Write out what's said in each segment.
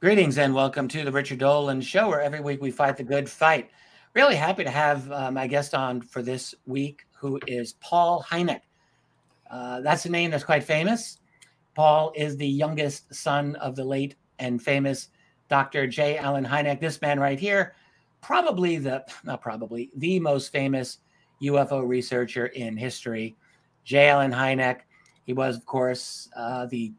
Greetings and welcome to the Richard Dolan Show, where every week we fight the good fight. Really happy to have my guest on for this week, who is Paul Hynek. That's a name that's quite famous. Paul is the youngest son of the late and famous Dr. J. Allen Hynek. This man right here, the most famous UFO researcher in history. J. Allen Hynek. He was, of course, the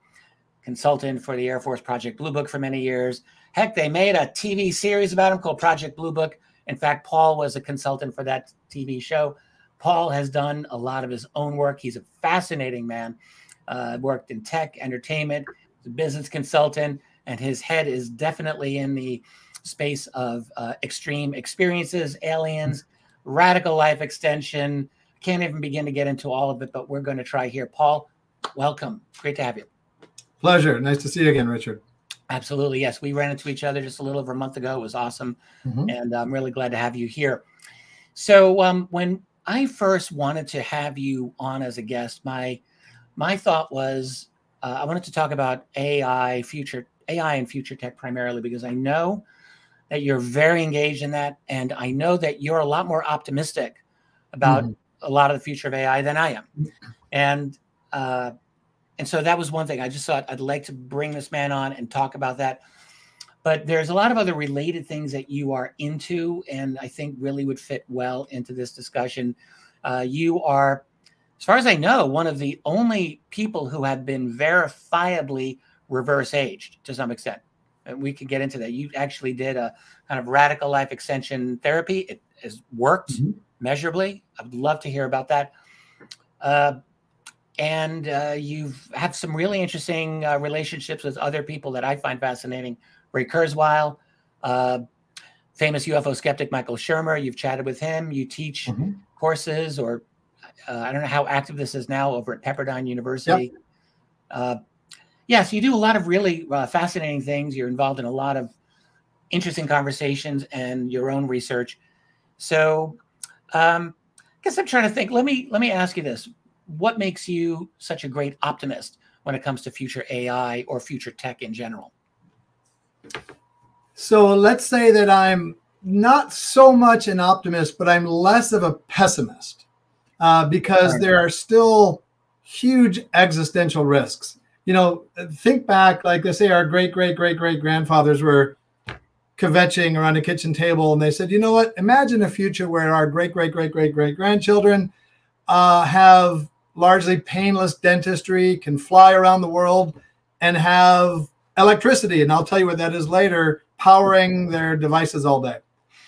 consultant for the Air Force Project Blue Book for many years. Heck, they made a TV series about him called Project Blue Book. In fact, Paul was a consultant for that TV show. Paul has done a lot of his own work. He's a fascinating man. Worked in tech, entertainment, a business consultant, and his head is definitely in the space of extreme experiences, aliens, radical life extension. Can't even begin to get into all of it, but we're going to try here. Paul, welcome. Great to have you. Pleasure. Nice to see you again, Richard. Absolutely. Yes. We ran into each other just a little over a month ago. It was awesome. And I'm really glad to have you here. So when I first wanted to have you on as a guest, my thought was I wanted to talk about AI and future tech primarily, because I know that you're very engaged in that. And I know that you're a lot more optimistic about a lot of the future of AI than I am. And so that was one thing. I just thought I'd like to bring this man on and talk about that. But there's a lot of other related things that you are into, and I think really would fit well into this discussion. You are, as far as I know, one of the only people who have been verifiably reverse aged to some extent. And we could get into that. You actually did a kind of radical life extension therapy. It has worked measurably. I would love to hear about that. And you have some really interesting relationships with other people that I find fascinating. Ray Kurzweil, famous UFO skeptic Michael Shermer. You've chatted with him. You teach courses, or I don't know how active this is now, over at Pepperdine University. So you do a lot of really fascinating things. You're involved in a lot of interesting conversations and your own research. So I guess I'm trying to think. Let me ask you this. What makes you such a great optimist when it comes to future AI or future tech in general? So let's say that I'm not so much an optimist, but I'm less of a pessimist because there are still huge existential risks. You know, think back, like they say our great-great-great-great-grandfathers were kvetching around a kitchen table, and they said, you know what, imagine a future where our great-great-great-great-great-grandchildren have largely painless dentistry, can fly around the world, and have electricity, and I'll tell you what that is later, powering their devices all day.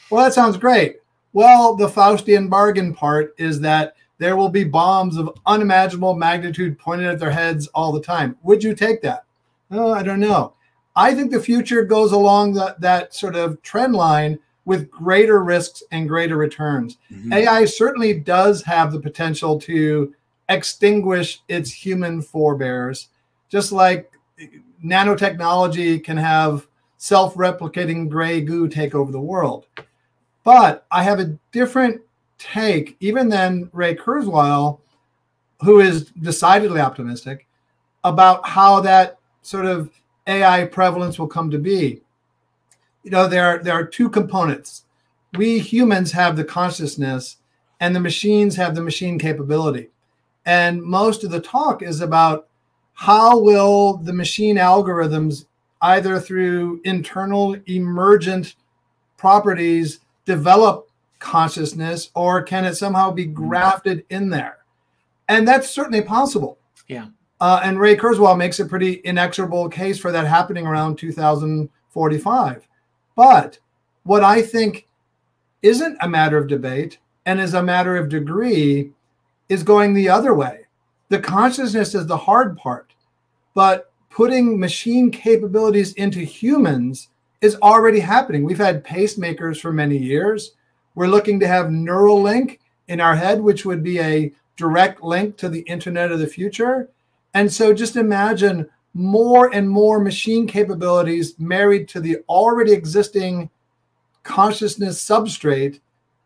Well, that sounds great. Well, the Faustian bargain part is that there will be bombs of unimaginable magnitude pointed at their heads all the time. Would you take that? Oh, I don't know. I think the future goes along that sort of trend line with greater risks and greater returns. AI certainly does have the potential to extinguish its human forebears, just like nanotechnology can have self-replicating gray goo take over the world. But I have a different take, even than Ray Kurzweil, who is decidedly optimistic about how that sort of AI prevalence will come to be. You know, there are two components. We humans have the consciousness, and the machines have the machine capability. And most of the talk is about how will the machine algorithms, either through internal emergent properties, develop consciousness, or can it somehow be grafted in there? And that's certainly possible. And Ray Kurzweil makes a pretty inexorable case for that happening around 2045. But what I think isn't a matter of debate and is a matter of degree is going the other way. The consciousness is the hard part, but putting machine capabilities into humans is already happening. We've had pacemakers for many years. We're looking to have Neuralink in our head, which would be a direct link to the internet of the future. And so just imagine more and more machine capabilities married to the already existing consciousness substrate,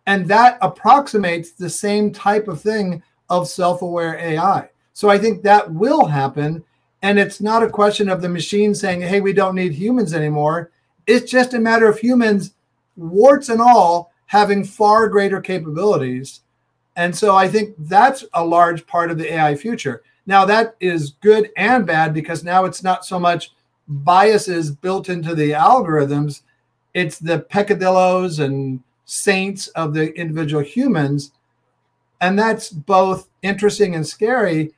and that approximates the same type of thing of self-aware AI. So I think that will happen. And it's not a question of the machine saying, hey, we don't need humans anymore. It's just a matter of humans, warts and all, having far greater capabilities. And so I think that's a large part of the AI future. Now, that is good and bad, because now it's not so much biases built into the algorithms. It's the peccadillos and saints of the individual humans. And that's both interesting and scary.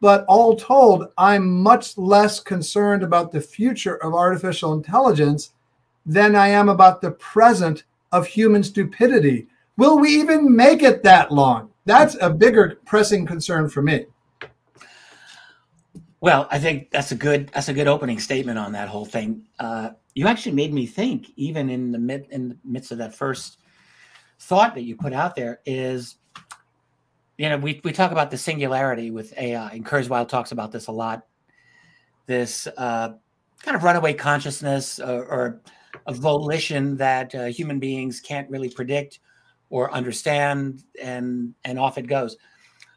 But all told, I'm much less concerned about the future of artificial intelligence than I am about the present of human stupidity. Will we even make it that long? That's a bigger pressing concern for me. Well, I think that's a good opening statement on that whole thing. You actually made me think, even in the midst of that first thought that you put out there, is, you know, we talk about the singularity with AI, and Kurzweil talks about this a lot. This kind of runaway consciousness, or a volition that human beings can't really predict or understand, and off it goes.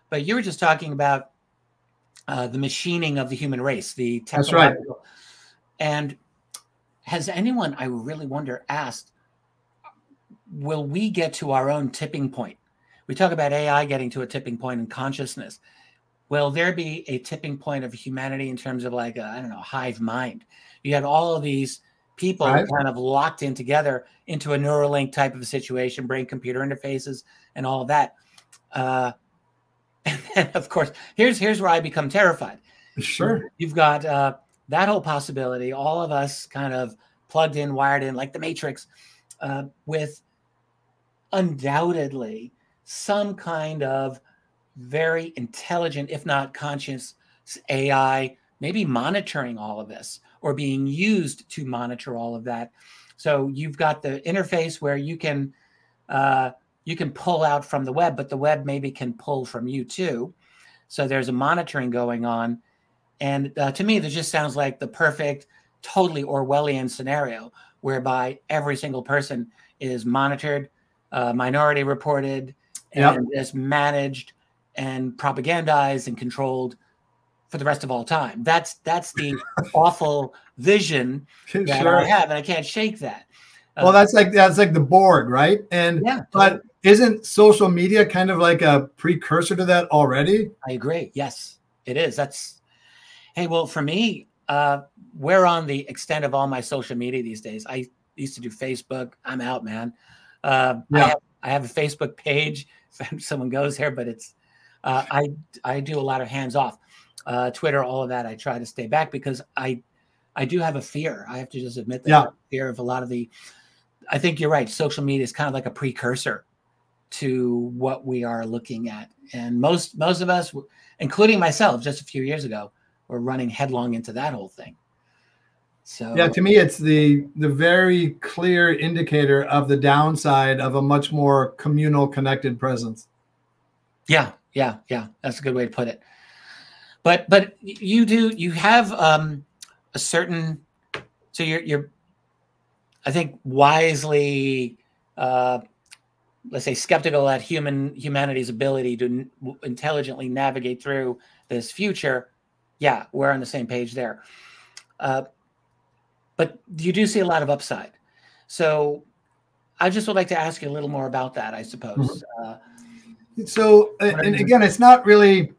But you were just talking about the machining of the human race, the technological. That's right. And has anyone, I really wonder, asked, will we get to our own tipping point? We talk about AI getting to a tipping point in consciousness. Will there be a tipping point of humanity in terms of, like, I don't know, hive mind? You have all of these people kind of locked in together into a Neuralink type of a situation, brain-computer interfaces and all of that. And then, of course, here's where I become terrified. Sure. You've got that whole possibility, all of us kind of plugged in, wired in, like the Matrix, with undoubtedly some kind of very intelligent, if not conscious, AI, maybe monitoring all of this, or being used to monitor all of that. So you've got the interface where you can pull out from the web, but the web maybe can pull from you too. So there's a monitoring going on. And to me, this just sounds like the perfect, totally Orwellian scenario, whereby every single person is monitored, minority reported, and is managed and propagandized and controlled for the rest of all time. That's the awful vision that I have, and I can't shake that. Well, that's like the Borg, right? And yeah, but isn't social media kind of like a precursor to that already? I agree. Yes, it is. Hey, well, for me, we're on the extent of all my social media these days. I used to do Facebook. I'm out, man. I have a Facebook page if someone goes there, but it's I do a lot of hands off. Twitter, all of that, I try to stay back, because I do have a fear. I have to just admit that I have a fear of a lot of the. I think you're right. Social media is kind of like a precursor to what we are looking at, and most of us, including myself, just a few years ago, were running headlong into that whole thing. So yeah, to me, it's the very clear indicator of the downside of a much more communal, connected presence. Yeah, that's a good way to put it. But you have a certain, so you're I think wisely, let's say, skeptical at humanity's ability to intelligently navigate through this future. Yeah, we're on the same page there. But you do see a lot of upside. So I just would like to ask you a little more about that, I suppose. So, and again, it's not really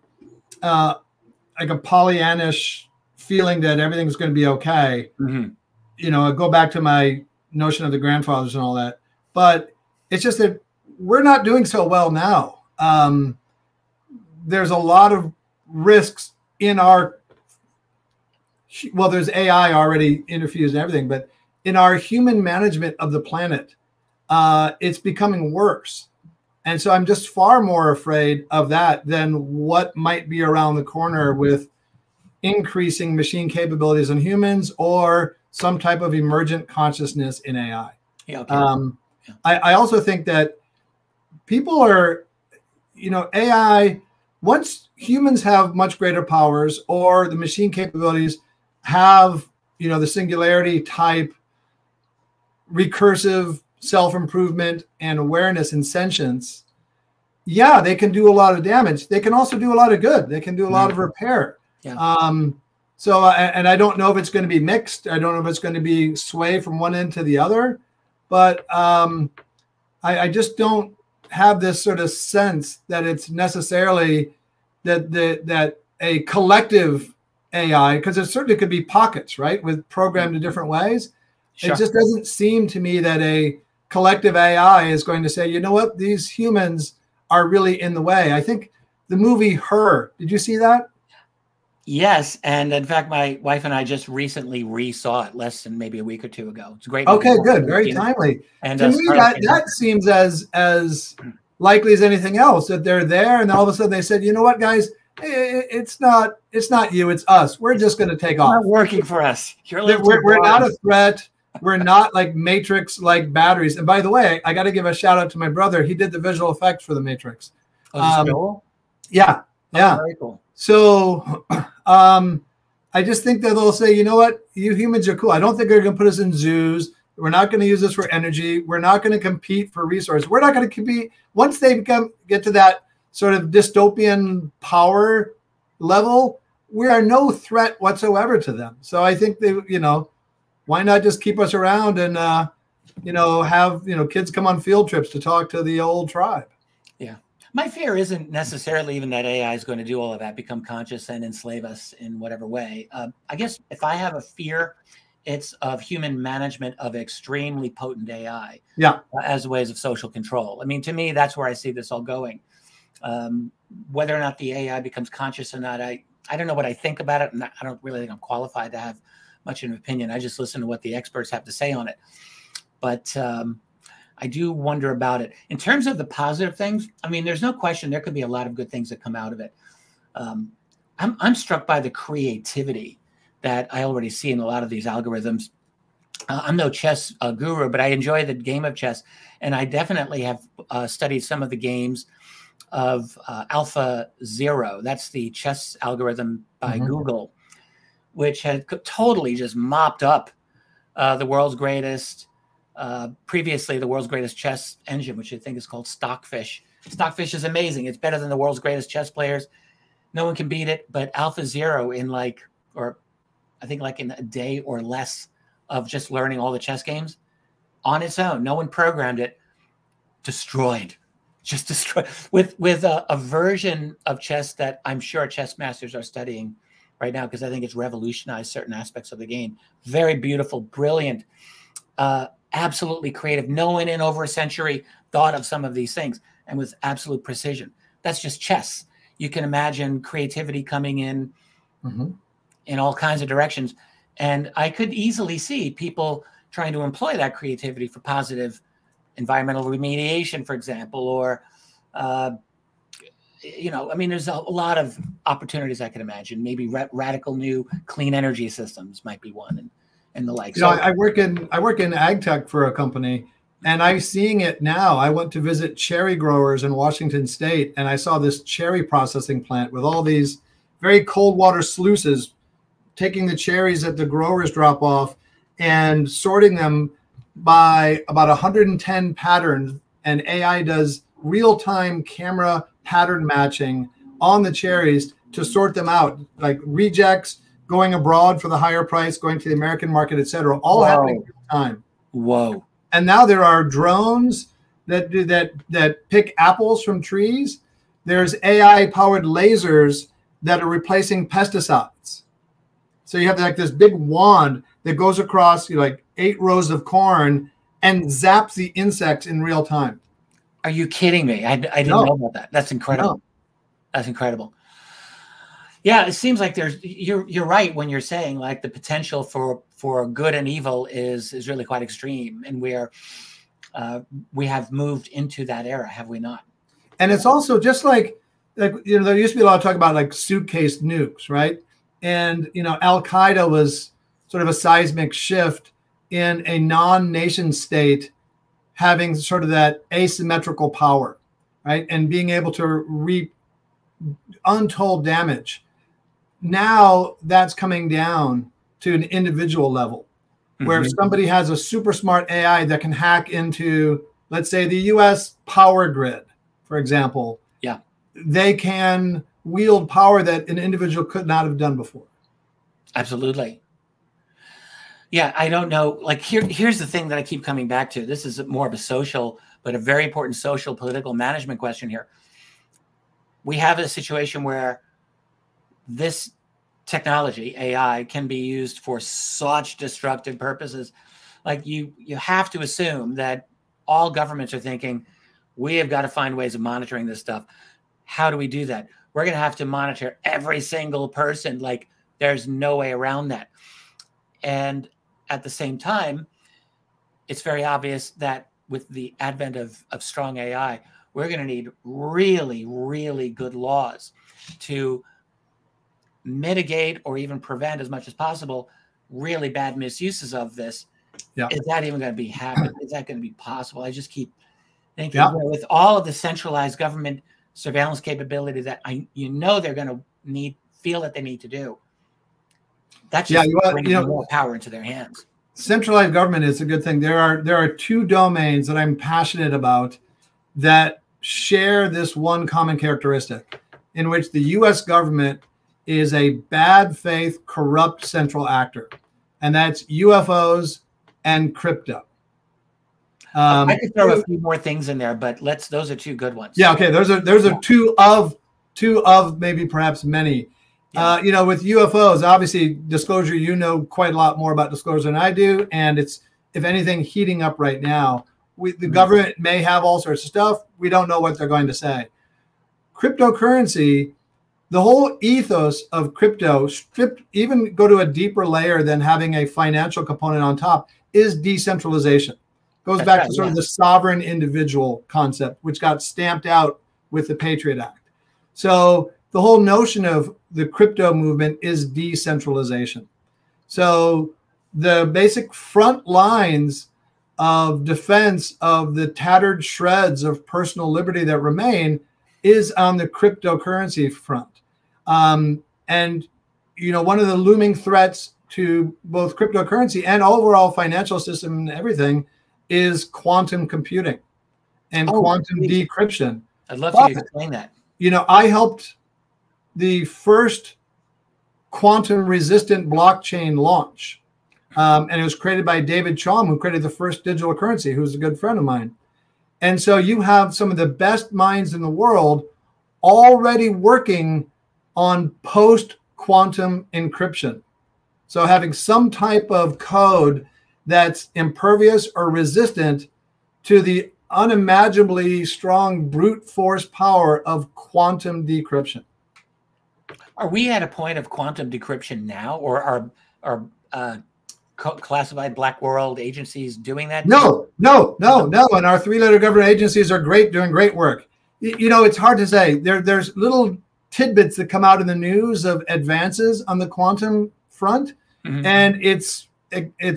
like a Pollyannish feeling that everything's going to be okay. You know, I go back to my notion of the grandfathers and all that, but it's just that we're not doing so well now. There's a lot of risks in our, well, there's AI already infused and everything, but in our human management of the planet, it's becoming worse. And so I'm just far more afraid of that than what might be around the corner with increasing machine capabilities in humans or some type of emergent consciousness in AI. Yeah, okay. I also think that people are, you know, AI, once humans have much greater powers or the machine capabilities have, you know, the singularity type recursive self-improvement and awareness and sentience, yeah, they can do a lot of damage. They can also do a lot of good. They can do a lot of repair. Yeah. So, and I don't know if it's going to be mixed. I don't know if it's going to be sway from one end to the other, but I just don't have this sort of sense that it's necessarily that a collective AI, because it certainly could be pockets, right, with programmed in different ways. Sure. It just doesn't seem to me that a collective AI is going to say, you know what, these humans are really in the way. I think the movie Her, did you see that? Yes, and in fact, my wife and I just recently re-saw it less than maybe a week or two ago. It's a great movie. Okay, good, very timely. And to me, that seems as likely as anything else, that they're there, and all of a sudden they said, you know what, guys, it's not you, it's us. We're just going to take off. Not working for us. We're not a threat. We're not like Matrix like batteries. And by the way, I got to give a shout out to my brother. He did the visual effects for the Matrix. Oh, yeah. Oh, very cool. So I just think that they'll say, you know what, you humans are cool. I don't think they're going to put us in zoos. We're not going to use this for energy. We're not going to compete for resources. We're not going to compete. Once they get to that sort of dystopian power level, we are no threat whatsoever to them. So I think they, why not just keep us around and, have, kids come on field trips to talk to the old tribe. Yeah. My fear isn't necessarily even that AI is going to do all of that, become conscious and enslave us in whatever way. I guess if I have a fear, it's of human management of extremely potent AI as ways of social control. I mean, to me, that's where I see this all going. Whether or not the AI becomes conscious or not, I don't know what I think about it. And I don't really think I'm qualified to have much of an opinion. I just listen to what the experts have to say on it. But I do wonder about it. In terms of the positive things, I mean, there's no question there could be a lot of good things that come out of it. I'm struck by the creativity that I already see in a lot of these algorithms. I'm no chess guru, but I enjoy the game of chess. And I definitely have studied some of the games of Alpha Zero. That's the chess algorithm by Google, which had totally just mopped up the world's greatest, previously the world's greatest chess engine, which I think is called Stockfish. Stockfish is amazing. It's better than the world's greatest chess players. No one can beat it. But Alpha Zero in I think in a day or less of just learning all the chess games on its own, no one programmed it, destroyed with a version of chess that I'm sure chess masters are studying right now, because I think it's revolutionized certain aspects of the game. Very beautiful, brilliant, absolutely creative. No one in over a century thought of some of these things, and with absolute precision. That's just chess. You can imagine creativity coming in all kinds of directions. And I could easily see people trying to employ that creativity for positive environmental remediation, for example, or, I mean, there's a lot of opportunities I can imagine. Maybe radical new clean energy systems might be one, and the like. I work in ag tech for a company, and I'm seeing it now. I went to visit cherry growers in Washington State, and I saw this cherry processing plant with all these very cold water sluices, taking the cherries that the growers drop off and sorting them by about 110 patterns. And AI does real-time camera pattern matching on the cherries to sort them out, like rejects, going abroad for the higher price, going to the American market, et cetera, all happening at the time. Whoa. And now there are drones that do that pick apples from trees. There's AI-powered lasers that are replacing pesticides. So you have like this big wand that goes across 8 rows of corn and zaps the insects in real time. Are you kidding me? I didn't know about that. That's incredible. No. That's incredible. Yeah, it seems like you're right when you're saying like the potential for good and evil is really quite extreme, and we have moved into that era, have we not? And it's also just like there used to be a lot of talk about like suitcase nukes, right? And Al Qaeda was sort of a seismic shift in a non-nation state having sort of that asymmetrical power, right? And being able to reap untold damage. Now that's coming down to an individual level, where if somebody has a super smart AI that can hack into, let's say, the US power grid, for example, yeah, they can wield power that an individual could not have done before. Absolutely. Yeah, I don't know. Like here's the thing that I keep coming back to. This is more of a social, but a very important social political management question here. We have a situation where this technology, AI, can be used for such destructive purposes. Like you have to assume that all governments are thinking, we have got to find ways of monitoring this stuff. How do we do that? We're going to have to monitor every single person. Like there's no way around that. And at the same time, it's very obvious that with the advent of strong AI, we're going to need really, really good laws to mitigate or even prevent as much as possible really bad misuses of this. Yeah. Is that even going to be happening? Is that going to be possible? I just keep thinking, you know, with all of the centralized government surveillance capability that they're going to feel that they need to do. That's just bringing more power into their hands. Centralized government is a good thing. There are two domains that I'm passionate about that share this one common characteristic, in which the U.S. government is a bad faith, corrupt central actor, and that's UFOs and crypto. I could throw a few more things in there, but those are two good ones. Yeah, okay. Those are two of maybe perhaps many. Yeah. You know, with UFOs, obviously disclosure, you know quite a lot more about disclosure than I do, and it's, if anything, heating up right now. The government may have all sorts of stuff. We don't know what they're going to say. Cryptocurrency, the whole ethos of crypto, even go to a deeper layer than having a financial component on top, is decentralization. Goes back to sort of the sovereign individual concept, which got stamped out with the Patriot Act. So the whole notion of the crypto movement is decentralization. So the basic front lines of defense of the tattered shreds of personal liberty that remain is on the cryptocurrency front. And, you know, one of the looming threats to both cryptocurrency and overall financial system and everything is quantum computing and quantum decryption. I'd love to explain that. You know, I helped the first quantum resistant blockchain launch. And it was created by David Chaum, who created the first digital currency, who's a good friend of mine. And so you have some of the best minds in the world already working on post-quantum encryption. So having some type of code that's impervious or resistant to the unimaginably strong brute force power of quantum decryption. Are we at a point of quantum decryption now, or are classified black world agencies doing that? No. And our three-letter government agencies are great, doing great work. You know, it's hard to say. There's little tidbits that come out in the news of advances on the quantum front, and it's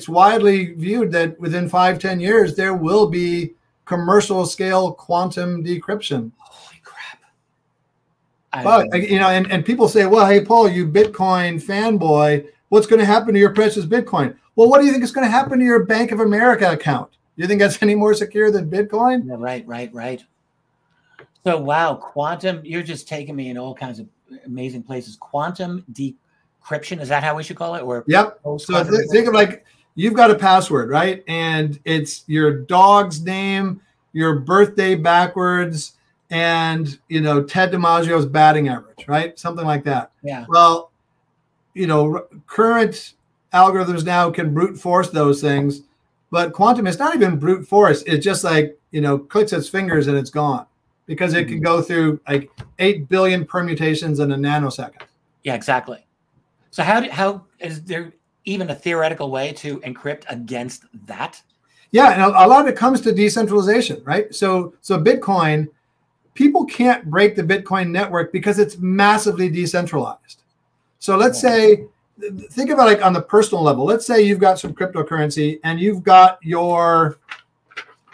widely viewed that within 5-10 years there will be commercial scale quantum decryption. Holy crap! But you know, and people say, well, hey Paul, you Bitcoin fanboy, what's going to happen to your precious Bitcoin? Well, what do you think is going to happen to your Bank of America account? Do you think that's any more secure than Bitcoin? Yeah, right. So, wow, quantum, you're just taking me in all kinds of amazing places. Quantum decryption, is that how we should call it? Or yep. So think of, like, you've got a password, right? And it's your dog's name, your birthday backwards, and, you know, Ted DiMaggio's batting average, right? Something like that. Yeah. Well, you know, current algorithms now can brute force those things, but quantum is not even brute force. It's just like, you know, clicks its fingers and it's gone, because it can go through like 8 billion permutations in a nanosecond. Yeah, exactly. So how is there even a theoretical way to encrypt against that? Yeah, and a lot of it comes to decentralization, right? So Bitcoin, people can't break the Bitcoin network because it's massively decentralized. So let's say, think about like on the personal level. Let's say you've got some cryptocurrency and you've got your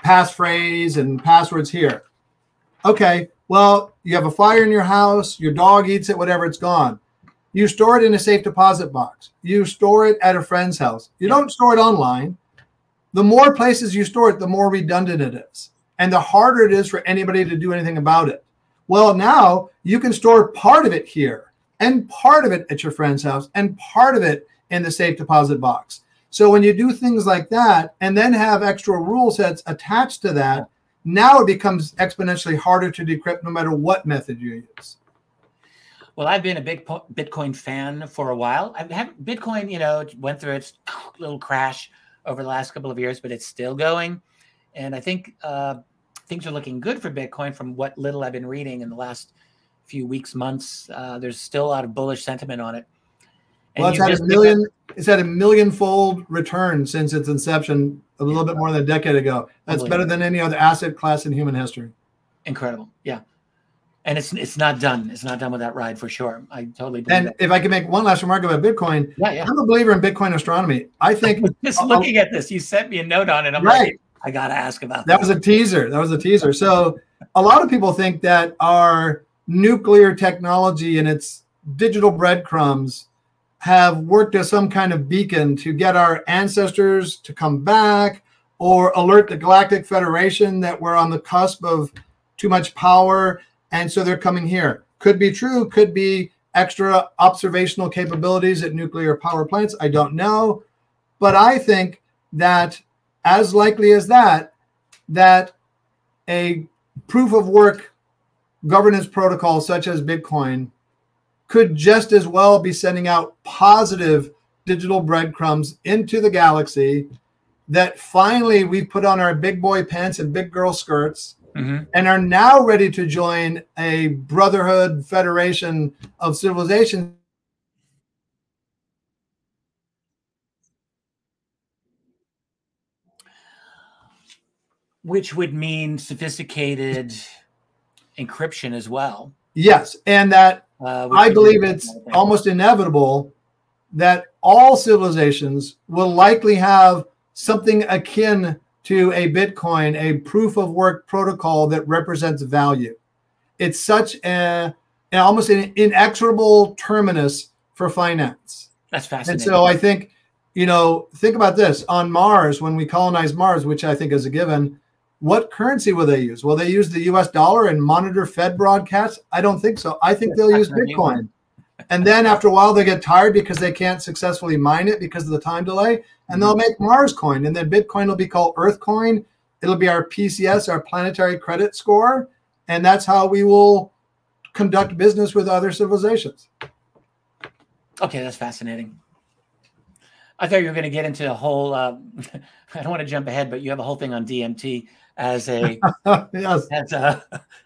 passphrase and passwords here. Okay, well, you have a fire in your house, your dog eats it, whatever, it's gone. You store it in a safe deposit box. You store it at a friend's house. You don't store it online. The more places you store it, the more redundant it is, and the harder it is for anybody to do anything about it. Well, now you can store part of it here, and part of it at your friend's house, and part of it in the safe deposit box. So when you do things like that and then have extra rule sets attached to that, now it becomes exponentially harder to decrypt no matter what method you use. Well, I've been a big Bitcoin fan for a while. Bitcoin, you know, went through its little crash over the last couple of years, but it's still going. And I think things are looking good for Bitcoin from what little I've been reading in the last few weeks, months. There's still a lot of bullish sentiment on it. And well, it's had a million-fold return since its inception a little bit more than a decade ago. That's better than any other asset class in human history. Incredible. Yeah. And it's not done. It's not done with that ride for sure. I totally believe that. And if I can make one last remark about Bitcoin, I'm a believer in Bitcoin astronomy. I think just looking at this, you sent me a note on it. I'm like, I got to ask about that. That was a teaser. That was a teaser. So a lot of people think that our nuclear technology and its digital breadcrumbs have worked as some kind of beacon to get our ancestors to come back or alert the Galactic Federation that we're on the cusp of too much power. And so they're coming here. Could be true, could be extra observational capabilities at nuclear power plants. I don't know. But I think that as likely as that a proof of work governance protocol such as Bitcoin could just as well be sending out positive digital breadcrumbs into the galaxy that finally we've put on our big boy pants and big girl skirts and are now ready to join a brotherhood federation of civilization. Which would mean sophisticated encryption as well. Yes, and that I believe it's almost inevitable that all civilizations will likely have something akin to a Bitcoin, a proof of work protocol that represents value. It's such almost an inexorable terminus for finance. That's fascinating. And so I think, you know, think about this. On Mars, when we colonize Mars, which I think is a given, what currency will they use? Will they use the US dollar and monitor Fed broadcasts? I don't think so. I think they'll use Bitcoin. And then after a while, they get tired because they can't successfully mine it because of the time delay. And they'll make Mars coin. And then Bitcoin will be called Earth coin. It'll be our PCS, our planetary credit score. And that's how we will conduct business with other civilizations. Okay, that's fascinating. I thought you were going to get into a whole, I don't want to jump ahead, but you have a whole thing on DMT as a, yes. as a,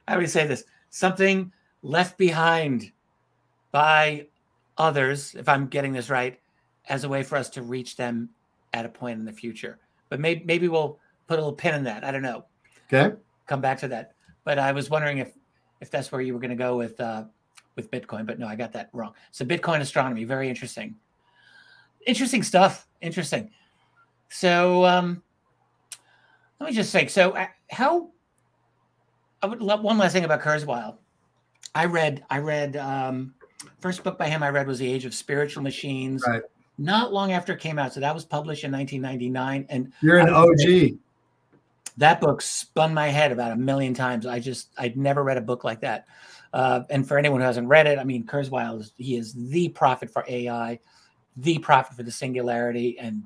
how do we say this? Something left behind by others, if I'm getting this right, as a way for us to reach them at a point in the future. But maybe we'll put a little pin in that. I don't know. Okay. Come back to that. But I was wondering if that's where you were going to go with Bitcoin, but no, I got that wrong. So Bitcoin astronomy, very interesting. Interesting stuff. Interesting. So let me just think. So I would love one last thing about Kurzweil. I read first book by him I read was The Age of Spiritual Machines. Right. Not long after it came out. So that was published in 1999. And you're an OG. That book spun my head about 1 million times. I'd never read a book like that. And for anyone who hasn't read it, I mean, Kurzweil is the prophet for AI, the prophet for the singularity, and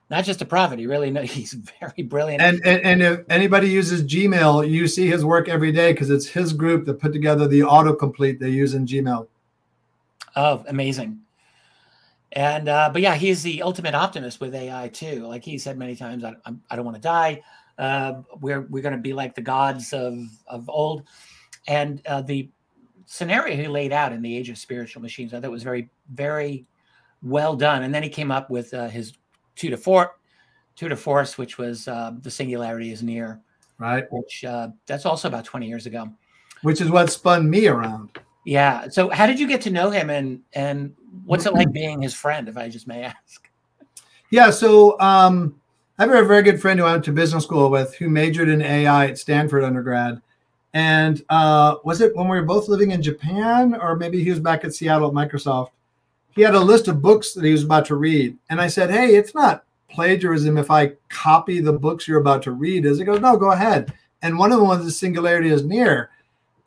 not just a prophet. He really knows. He's very brilliant. And if anybody uses Gmail, you see his work every day because it's his group that put together the autocomplete they use in Gmail. Oh, amazing. And but yeah, he's the ultimate optimist with AI too. Like he said many times, I don't want to die. We're going to be like the gods of old. And the scenario he laid out in The Age of Spiritual Machines, I thought was very, very well done. And then he came up with his two to force, which was the singularity is near. Right. Which that's also about 20 years ago. Which is what spun me around. Yeah. So how did you get to know him, and what's it like being his friend, if I just may ask? Yeah. So I have a very good friend who I went to business school with who majored in AI at Stanford undergrad. And was it when we were both living in Japan, or maybe he was back at Seattle at Microsoft? He had a list of books that he was about to read. And I said, hey, it's not plagiarism if I copy the books you're about to read. He goes, no, go ahead. And one of them was The Singularity is Near.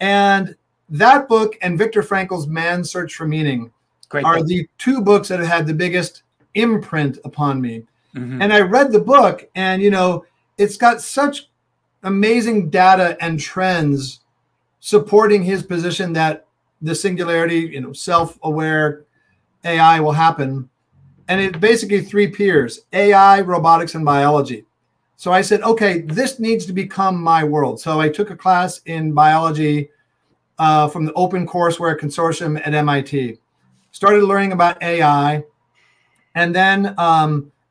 And that book and Viktor Frankl's Man's Search for Meaning are the two books that have had the biggest imprint upon me. And I read the book, and, you know, it's got such amazing data and trends supporting his position that the singularity, you know, self-aware AI will happen. And it basically 3 peers: AI, robotics, and biology. So I said, okay, this needs to become my world. So I took a class in biology from the Open Courseware Consortium at MIT. Started learning about AI, and then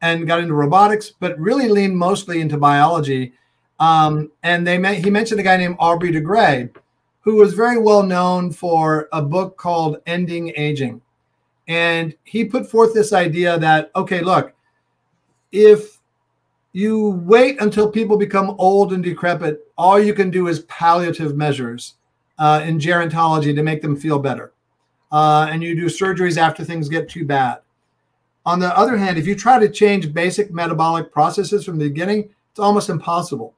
and got into robotics, but really leaned mostly into biology. And he mentioned a guy named Aubrey de Grey, who was very well known for a book called Ending Aging. And he put forth this idea that, okay, look, if you wait until people become old and decrepit, all you can do is palliative measures in gerontology to make them feel better. And you do surgeries after things get too bad. On the other hand, if you try to change basic metabolic processes from the beginning, it's almost impossible.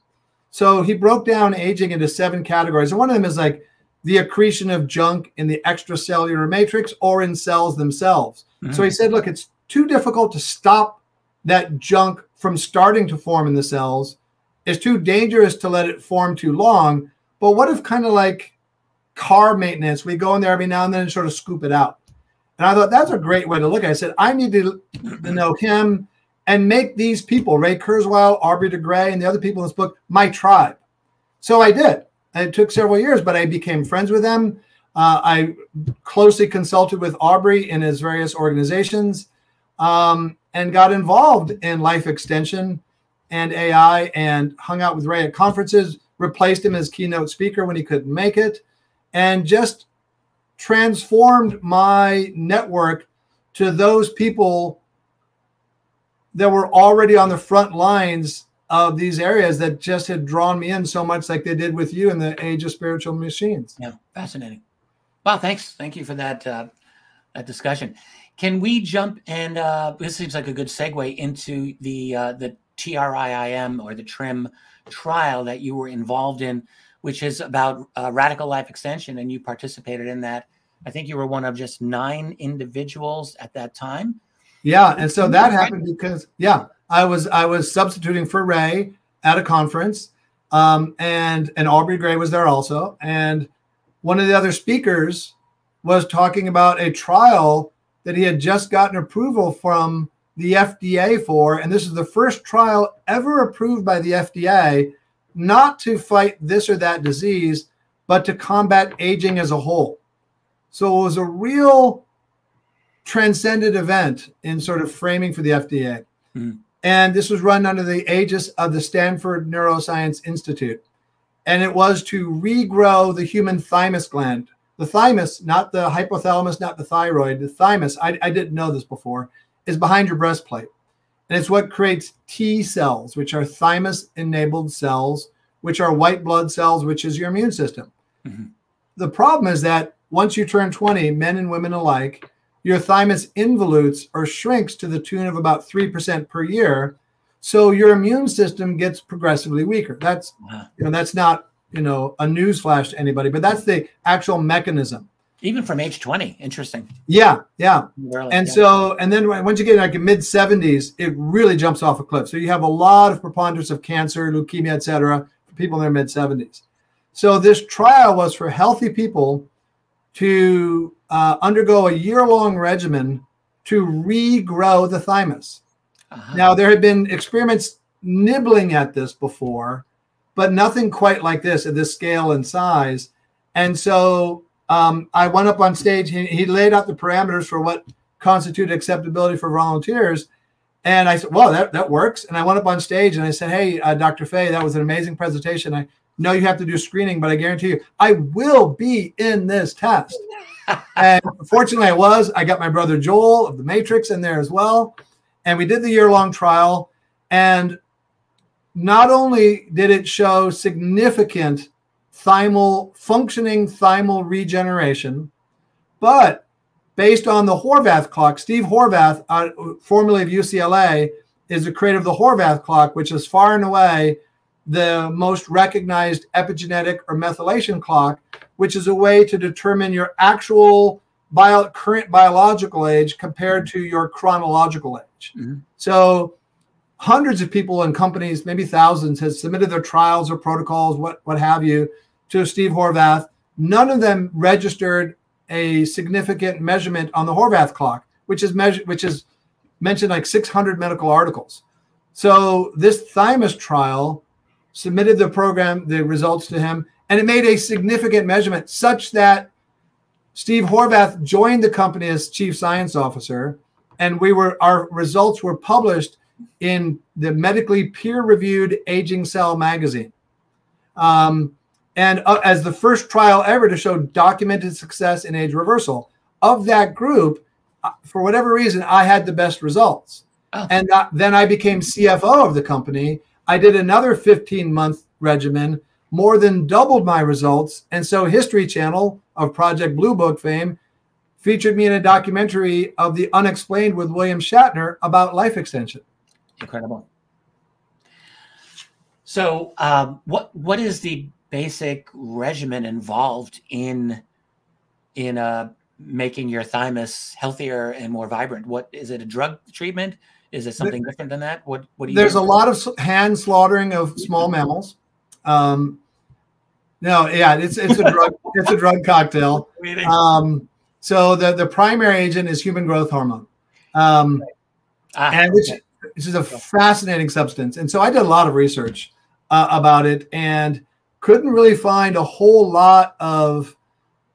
So he broke down aging into 7 categories. And one of them is like the accretion of junk in the extracellular matrix or in cells themselves. So he said, look, it's too difficult to stop that junk from starting to form in the cells. It's too dangerous to let it form too long. But what if, kind of like car maintenance, we go in there every now and then and sort of scoop it out? And I thought that's a great way to look at it. I said, I need to know him and make these people, Ray Kurzweil, Aubrey de Grey, and the other people in this book, my tribe. So I did. It took several years, but I became friends with them. I closely consulted with Aubrey in his various organizations, and got involved in life extension and AI, and hung out with Ray at conferences, replaced him as keynote speaker when he couldn't make it, and just transformed my network to those people that were already on the front lines of these areas that just had drawn me in so much, like they did with you in the Age of Spiritual Machines. Yeah, fascinating. Well, thanks. Thank you for that, that discussion. Can we jump, and this seems like a good segue into the TRIIM, or the TRIM trial that you were involved in, which is about radical life extension, and you participated in that. I think you were one of just 9 individuals at that time. Yeah, and so that happened because, yeah, I was substituting for Ray at a conference, and Aubrey Gray was there also, and one of the other speakers was talking about a trial that he had just gotten approval from the FDA for, and this is the first trial ever approved by the FDA, not to fight this or that disease, but to combat aging as a whole. So it was a real transcendent event in sort of framing for the FDA. And this was run under the aegis of the Stanford Neuroscience Institute. And it was to regrow the human thymus gland. The thymus, not the hypothalamus, not the thyroid, the thymus, I didn't know this before, is behind your breastplate. And it's what creates T cells, which are thymus-enabled cells, which are white blood cells, which is your immune system. The problem is that once you turn 20, men and women alike, your thymus involutes or shrinks to the tune of about 3% per year. So your immune system gets progressively weaker. That's, that's not, a news flash to anybody, but that's the actual mechanism. Even from age 20, interesting. Yeah. And so, and then once you get like mid 70s, it really jumps off a cliff. So you have a lot of preponderance of cancer, leukemia, et cetera, for people in their mid 70s. So this trial was for healthy people to undergo a year-long regimen to regrow the thymus. Now, there had been experiments nibbling at this before, but nothing quite like this at this scale and size. And so I went up on stage. He laid out the parameters for what constituted acceptability for volunteers. And I said, well, that works. And I went up on stage and I said, hey, Dr. Fay, that was an amazing presentation. I know you have to do screening, but I guarantee you, I will be in this test. And fortunately, I got my brother Joel of the Matrix in there as well. And we did the year-long trial. And not only did it show significant functioning thymal regeneration, but based on the Horvath clock, Steve Horvath, formerly of UCLA, is the creator of the Horvath clock, which is far and away the most recognized epigenetic or methylation clock which is a way to determine your actual current biological age compared to your chronological age. So hundreds of people and companies, maybe thousands, has submitted their trials or protocols, what have you, to Steve Horvath. None of them registered a significant measurement on the Horvath clock, which is mentioned like 600 medical articles. So this Thymus trial submitted the results to him, and it made a significant measurement such that Steve Horvath joined the company as chief science officer, and our results were published in the medically peer-reviewed Aging Cell magazine. As the first trial ever to show documented success in age reversal. Of that group, for whatever reason, I had the best results. Oh. And then I became CFO of the company. I did another 15-month regimen, more than doubled my results. And so History Channel of Project Blue Book fame featured me in a documentary of the unexplained with William Shatner about life extension. Incredible. So what is the basic regimen involved in making your thymus healthier and more vibrant? What is it? A drug treatment? Is it something different than that? What do you? There's a lot of hand slaughtering of small mammals. No, yeah, it's a drug. It's a drug cocktail. So the primary agent is human growth hormone, which is a fascinating substance. And so I did a lot of research about it and couldn't really find a whole lot of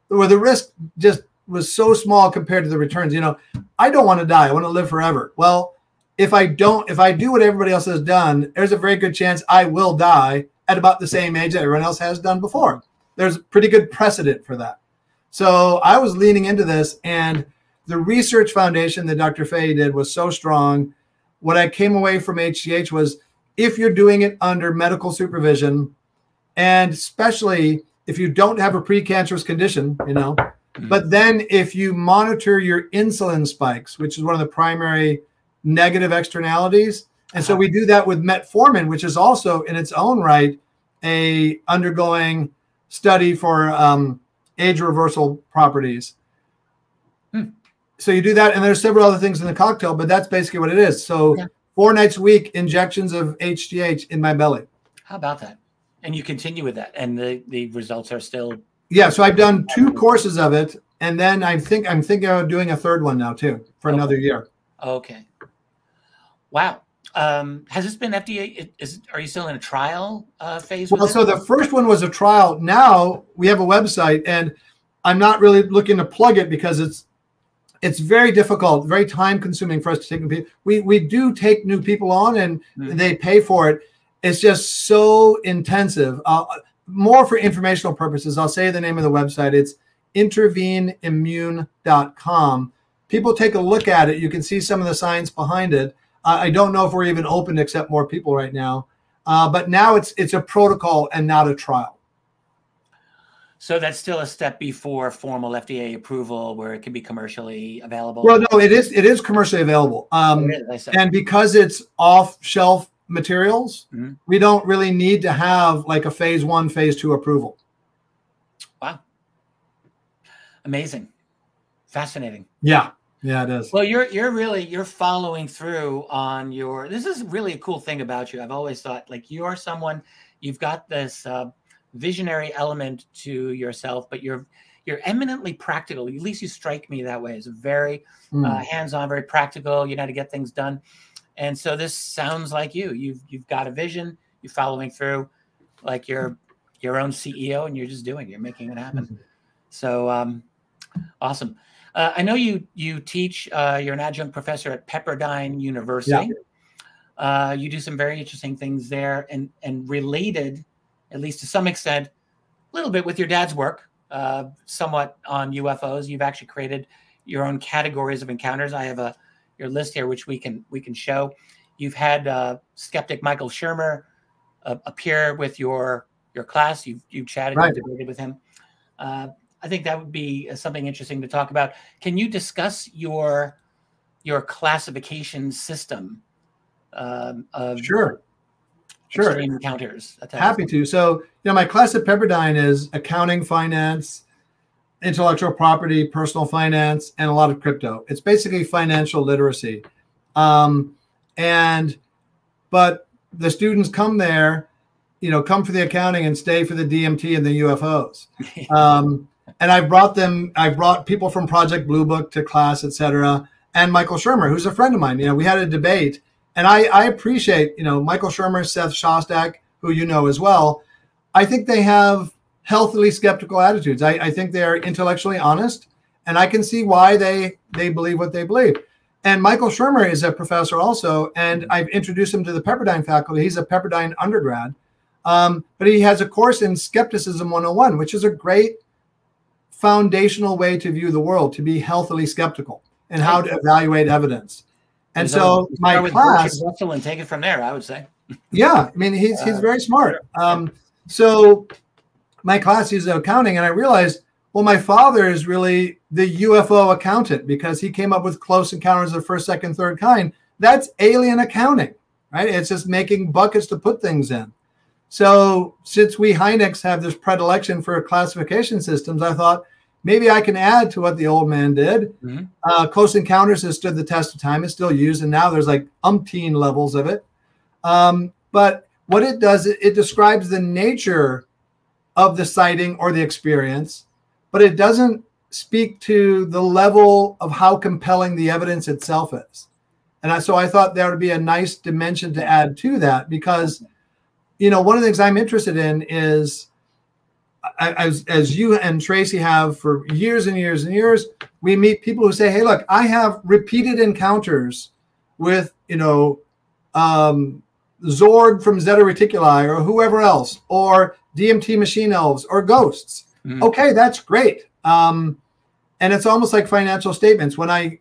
where the risk just was so small compared to the returns. You know, I don't want to die. I want to live forever. Well, if I do what everybody else has done, there's a very good chance I will die at about the same age that everyone else has done before. There's pretty good precedent for that. So I was leaning into this, and the research foundation that Dr. Fay did was so strong. What I came away from HGH was, if you're doing it under medical supervision, and especially if you don't have a precancerous condition, you know, but then if you monitor your insulin spikes, which is one of the primary negative externalities. And so we do that with metformin, which is also in its own right a undergoing study for age reversal properties. So you do that, and there's several other things in the cocktail, but that's basically what it is. So 4 nights a week, injections of HGH in my belly. How about that? And you continue with that, and the results are still. Yeah, so I've done 2 courses of it, and then I'm thinking of doing a 3rd one now too for another year. Okay. Wow. Has this been FDA? Are you still in a trial phase? Well, so the first one was a trial. Now we have a website, and I'm not really looking to plug it because it's very difficult, very time consuming for us to take new people. We do take new people on, and they pay for it. It's just so intensive. More for informational purposes, I'll say the name of the website. It's interveneimmune.com. People take a look at it. You can see some of the science behind it. I don't know if we're even open to accept more people right now, but now it's a protocol and not a trial. So that's still a step before formal FDA approval, where it can be commercially available. Well, no, it is commercially available, and because it's off-shelf materials, we don't really need to have like a phase 1, phase 2 approval. Wow, amazing, fascinating. Yeah. Yeah, it is. Well, you're following through on your. This is really a cool thing about you. I've always thought, like, you're someone, you've got this visionary element to yourself, but you're eminently practical. At least you strike me that way. It's very hands-on, very practical. You know how to get things done, and so this sounds like you. You've got a vision. You're following through, like you're your own CEO, and you're just doing it. You're making it happen. So awesome. I know you teach, you're an adjunct professor at Pepperdine University. Yeah. You do some very interesting things there, and related, at least to some extent, a little bit with your dad's work, somewhat on UFOs. You've actually created your own categories of encounters. I have your list here, which we can show. You've had skeptic Michael Shermer appear with your class. You've chatted, right. You've debated with him. I think that would be something interesting to talk about. Can you discuss your classification system? Sure. Sure. extreme encounters. Happy to. So, my class at Pepperdine is accounting, finance, intellectual property, personal finance, and a lot of crypto. It's basically financial literacy. But the students come there, come for the accounting and stay for the DMT and the UFOs. And I've brought people from Project Blue Book to class, et cetera. And Michael Shermer, who's a friend of mine. We had a debate, and I appreciate, Michael Shermer, Seth Shostak, who you know as well. I think they have healthily skeptical attitudes. I think they're intellectually honest, and I can see why they believe what they believe. And Michael Shermer is a professor also, and I've introduced him to the Pepperdine faculty. He's a Pepperdine undergrad, but he has a course in Skepticism 101, which is a great foundational way to view the world, to be healthily skeptical and how to evaluate evidence. And so my class, and take it from there, I would say. Yeah, I mean, he's very smart. So my class is accounting, and I realized, well, my father is really the UFO accountant because he came up with close encounters of first, second, third kind. That's alien accounting, right? It's just making buckets to put things in. So since we Hyneks have this predilection for classification systems, I thought maybe I can add to what the old man did. Close encounters has stood the test of time. It's still used, and now there's like umpteen levels of it. But what it does, it describes the nature of the sighting or the experience, but it doesn't speak to the level of how compelling the evidence itself is. And so I thought there would be a nice dimension to add to that because, one of the things I'm interested in is, as you and Tracy have for years and years and years, we meet people who say, hey, look, I have repeated encounters with, Zord from Zeta Reticuli or whoever else, or DMT machine elves or ghosts. Okay, that's great. And it's almost like financial statements. When I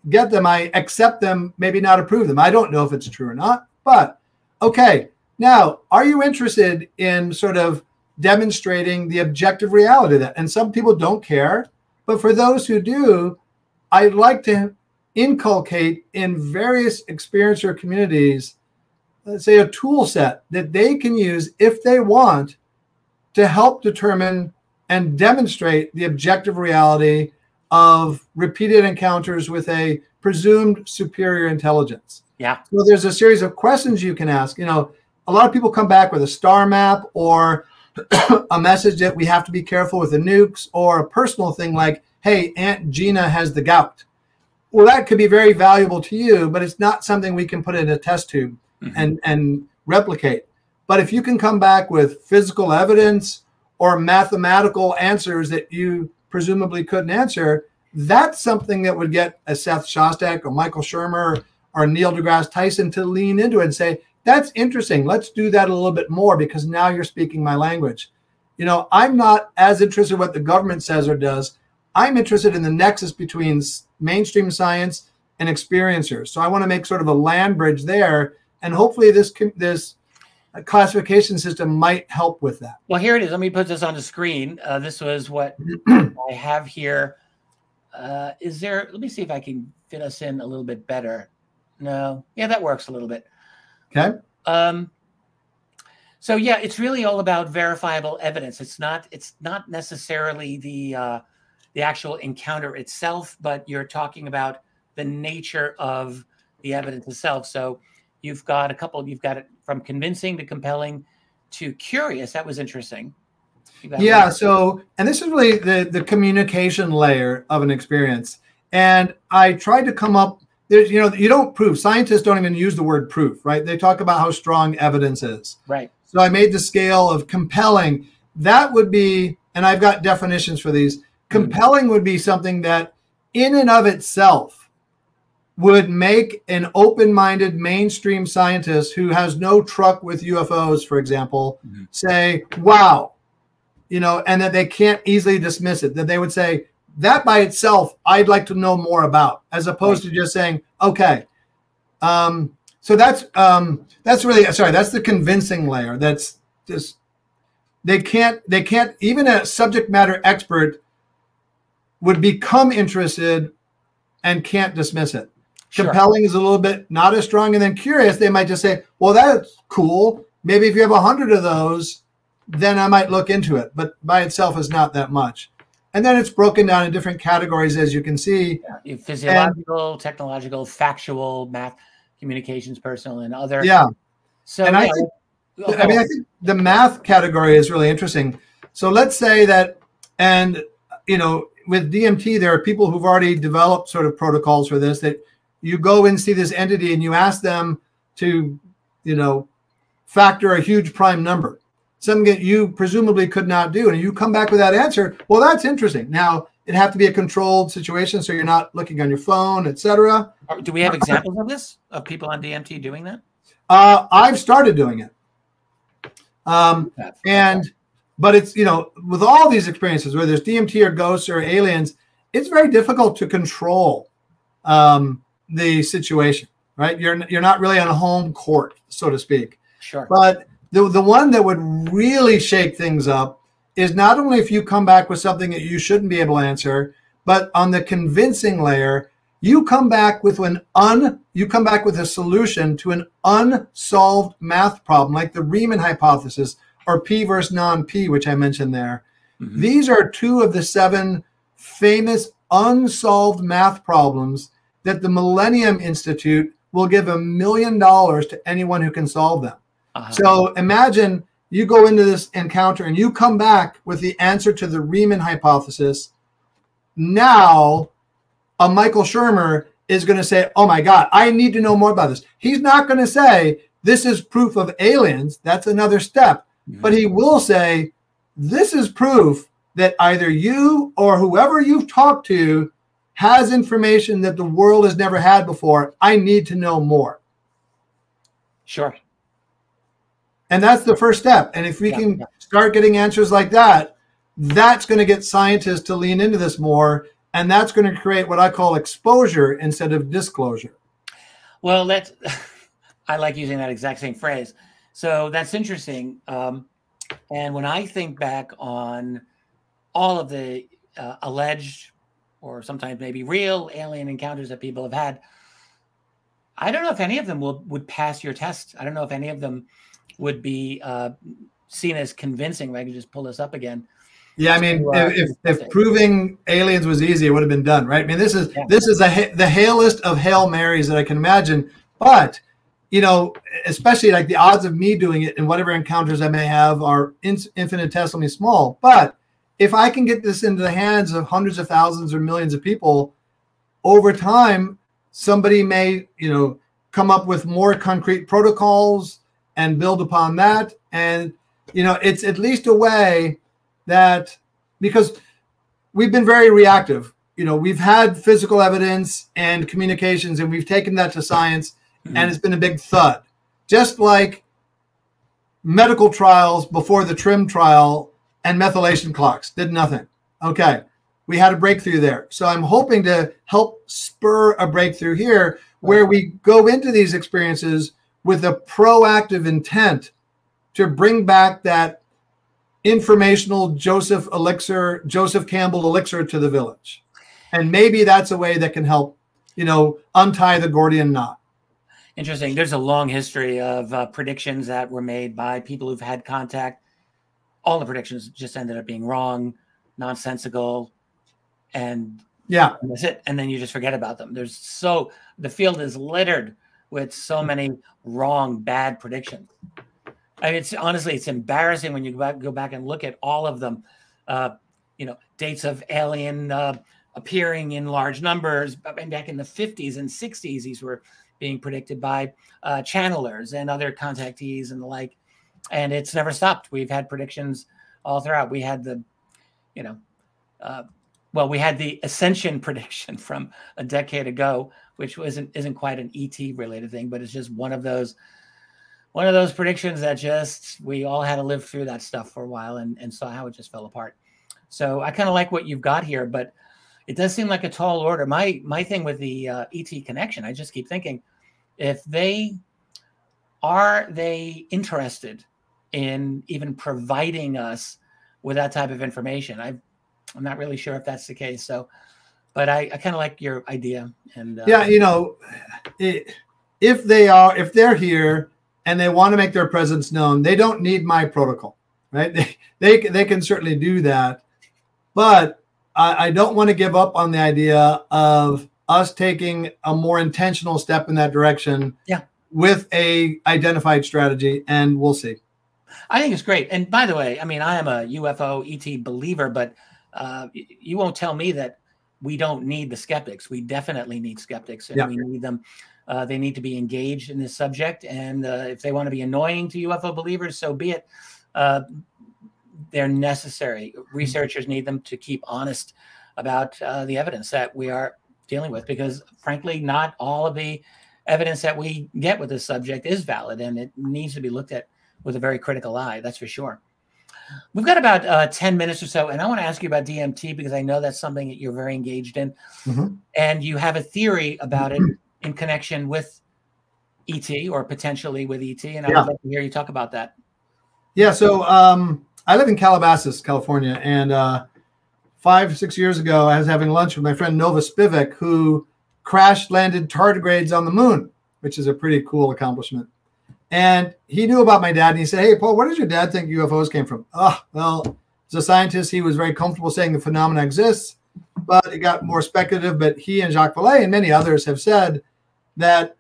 get them, I accept them, maybe not approve them. I don't know if it's true or not, but okay. Now, are you interested in sort of demonstrating the objective reality of that? And some people don't care, but for those who do, I'd like to inculcate in various experiencer communities, let's say, a tool set that they can use if they want to help determine and demonstrate the objective reality of repeated encounters with a presumed superior intelligence. Yeah. So there's a series of questions you can ask. A lot of people come back with a star map or a message that we have to be careful with the nukes, or a personal thing like, hey, Aunt Gina has the gout. Well, that could be very valuable to you, but it's not something we can put in a test tube and replicate. But if you can come back with physical evidence or mathematical answers that you presumably couldn't answer, that's something that would get a Seth Shostak or Michael Shermer or Neil deGrasse Tyson to lean into it and say, that's interesting. Let's do that a little bit more because now you're speaking my language. I'm not as interested in what the government says or does. I'm interested in the nexus between mainstream science and experiencers. So I want to make sort of a land bridge there. And hopefully this classification system might help with that. Well, here it is. Let me put this on the screen. This was what I have here. Let me see if I can fit us in a little bit better. No. Yeah, that works a little bit. Okay. So yeah, it's really all about verifiable evidence. It's not necessarily the actual encounter itself, but you're talking about the nature of the evidence itself. So you've got it from convincing to compelling to curious. That was interesting. Yeah. So, and this is really the communication layer of an experience. And I tried to come up, you don't prove. Scientists don't even use the word proof, right? They talk about how strong evidence is. Right. So I made the scale of compelling. That would be, and I've got definitions for these. Compelling would be something that in and of itself would make an open-minded mainstream scientist who has no truck with UFOs, for example, say, wow, and that they can't easily dismiss it, that they would say, that by itself, I'd like to know more about, as opposed to just saying, okay. So that's really, that's the convincing layer. That's just, they can't, even a subject matter expert would become interested and can't dismiss it. Sure. Compelling is a little bit not as strong. And then curious, they might just say, well, that's cool. Maybe if you have 100 of those, then I might look into it, but by itself is not that much. And then it's broken down in different categories, as you can see. Yeah. Physiological, technological, factual, math, communications, personal, and other. Yeah. So and I think the math category is really interesting. So let's say that, and with DMT, there are people who've already developed sort of protocols for this, that you go and see this entity and you ask them to, factor a huge prime number, something that you presumably could not do. And you come back with that answer. Well, that's interesting. Now, it'd have to be a controlled situation, so you're not looking on your phone, etc. Do we have examples of this, of people on DMT doing that? I've started doing it. But it's, with all these experiences, whether it's DMT or ghosts or aliens, it's very difficult to control the situation, right? You're not really on a home court, so to speak. Sure. But the one that would really shake things up is not only if you come back with something that you shouldn't be able to answer, but on the convincing layer, you come back with a solution to an unsolved math problem, like the Riemann hypothesis or P versus non-P, which I mentioned there. Mm-hmm. These are 2 of the 7 famous unsolved math problems that the Millennium Institute will give $1 million to anyone who can solve them. Uh-huh. So imagine you go into this encounter and you come back with the answer to the Riemann hypothesis. Now, a Michael Shermer is going to say, oh my God, I need to know more about this. He's not going to say, this is proof of aliens. That's another step. Mm-hmm. But he will say, this is proof that either you or whoever you've talked to has information that the world has never had before. I need to know more. Sure. And that's the first step. And if we can start getting answers like that, that's going to get scientists to lean into this more. And that's going to create what I call exposure instead of disclosure. Well, I like using that exact same phrase. So that's interesting. And when I think back on all of the alleged or sometimes maybe real alien encounters that people have had, I don't know if any of them would pass your test. I don't know if any of them would be seen as convincing. If I could just pull this up again. Yeah, I mean, if proving aliens was easy, it would have been done, right? I mean, this is the hailest of Hail Marys that I can imagine. But, especially like the odds of me doing it and whatever encounters I may have are infinitesimally small. But if I can get this into the hands of hundreds of thousands or millions of people, over time, somebody may, come up with more concrete protocols and build upon that. And, it's at least a way that, because we've been very reactive, we've had physical evidence and communications, and we've taken that to science, and it's been a big thud. Just like medical trials before the Trim trial and methylation clocks did nothing. Okay, we had a breakthrough there. So I'm hoping to help spur a breakthrough here where we go into these experiences with a proactive intent to bring back that informational Joseph Campbell elixir to the village. And maybe that's a way that can help, untie the Gordian knot. Interesting. There's a long history of predictions that were made by people who've had contact. All the predictions just ended up being wrong, nonsensical, and that's it. And then you just forget about them. The field is littered with so many wrong, bad predictions. I mean, it's embarrassing when you go back and look at all of them. Dates of alien appearing in large numbers. Back in the 50s and 60s, these were being predicted by channelers and other contactees and the like. And it's never stopped. We've had predictions all throughout. We had we had the Ascension prediction from a decade ago, which isn't quite an ET related thing, but it's just one of those predictions that we all had to live through that stuff for a while and saw how it just fell apart. So I kind of like what you've got here, but it does seem like a tall order. My thing with the ET connection, I just keep thinking, if are they interested in even providing us with that type of information? I'm not really sure if that's the case. So, but I kind of like your idea. And if they're here and they want to make their presence known, they don't need my protocol, right? They can certainly do that, but I don't want to give up on the idea of us taking a more intentional step in that direction, with a identified strategy, and we'll see. I think it's great. And by the way, I mean, I am a UFO ET believer, but you won't tell me that we don't need the skeptics. We definitely need skeptics, and we need them. They need to be engaged in this subject. And if they want to be annoying to UFO believers, so be it. They're necessary. Researchers need them to keep honest about the evidence that we are dealing with, because frankly, not all of the evidence that we get with this subject is valid, and it needs to be looked at with a very critical eye. That's for sure. We've got about 10 minutes or so, and I want to ask you about DMT, because I know that's something that you're very engaged in, and you have a theory about it in connection with ET, or potentially with ET, and I would love to hear you talk about that. Yeah, so I live in Calabasas, California, and 5 or 6 years ago, I was having lunch with my friend Nova Spivak, who crash-landed tardigrades on the moon, which is a pretty cool accomplishment. And he knew about my dad, and he said, "Hey, Paul, where does your dad think UFOs came from?" Oh, well, as a scientist, he was very comfortable saying the phenomena exists, but it got more speculative. But he and Jacques Vallée and many others have said that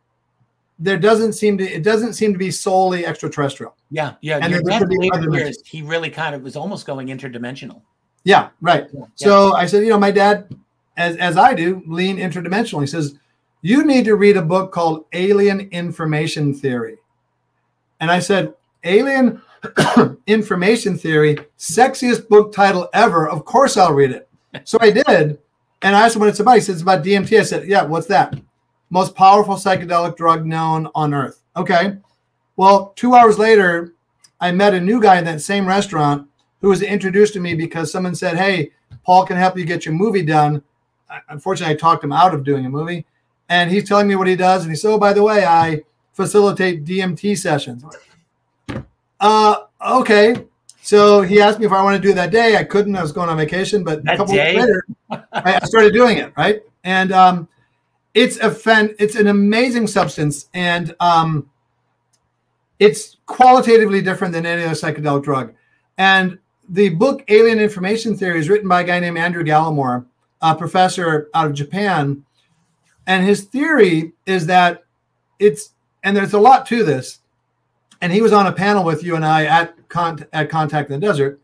it doesn't seem to be solely extraterrestrial. Yeah. And your dad, later years, he really kind of was almost going interdimensional. Yeah, right. Yeah. So I said, my dad, as I do, lean interdimensional. He says, "You need to read a book called Alien Information Theory." And I said, "Alien Information Theory, sexiest book title ever. Of course I'll read it." So I did. And I asked him what it's about. He said, "It's about DMT." I said, "Yeah, what's that?" "Most powerful psychedelic drug known on Earth." Okay. Well, 2 hours later, I met a new guy in that same restaurant who was introduced to me because someone said, "Hey, Paul can help you get your movie done." Unfortunately, I talked him out of doing a movie. And he's telling me what he does. And he said, "Oh, by the way, I facilitate DMT sessions." Okay. So he asked me if I want to do it that day. I couldn't. I was going on vacation. But a couple weeks later, I started doing it, right? And it's an amazing substance. And it's qualitatively different than any other psychedelic drug. And the book Alien Information Theory is written by a guy named Andrew Gallimore, a professor out of Japan. And his theory is that and there's a lot to this, and he was on a panel with you and I at Contact in the Desert,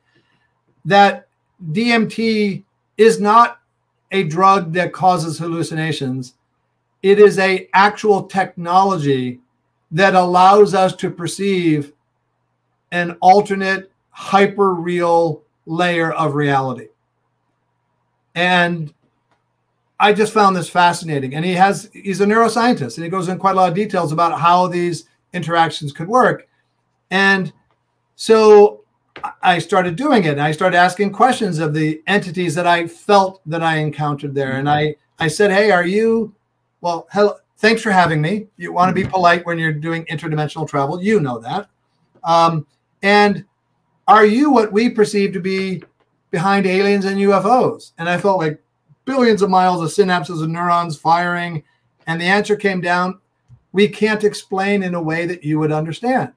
that DMT is not a drug that causes hallucinations. It is an actual technology that allows us to perceive an alternate hyper-real layer of reality. And I just found this fascinating. And he's a neuroscientist, and he goes in quite a lot of details about how these interactions could work. And so I started doing it, and I started asking questions of the entities that I felt that I encountered there. And I said, "Hey, hello, thanks for having me. You want to be polite when you're doing interdimensional travel. You know that. And are you what we perceive to be behind aliens and UFOs?" And I felt like billions of miles of synapses and neurons firing. And the answer came down, "We can't explain in a way that you would understand."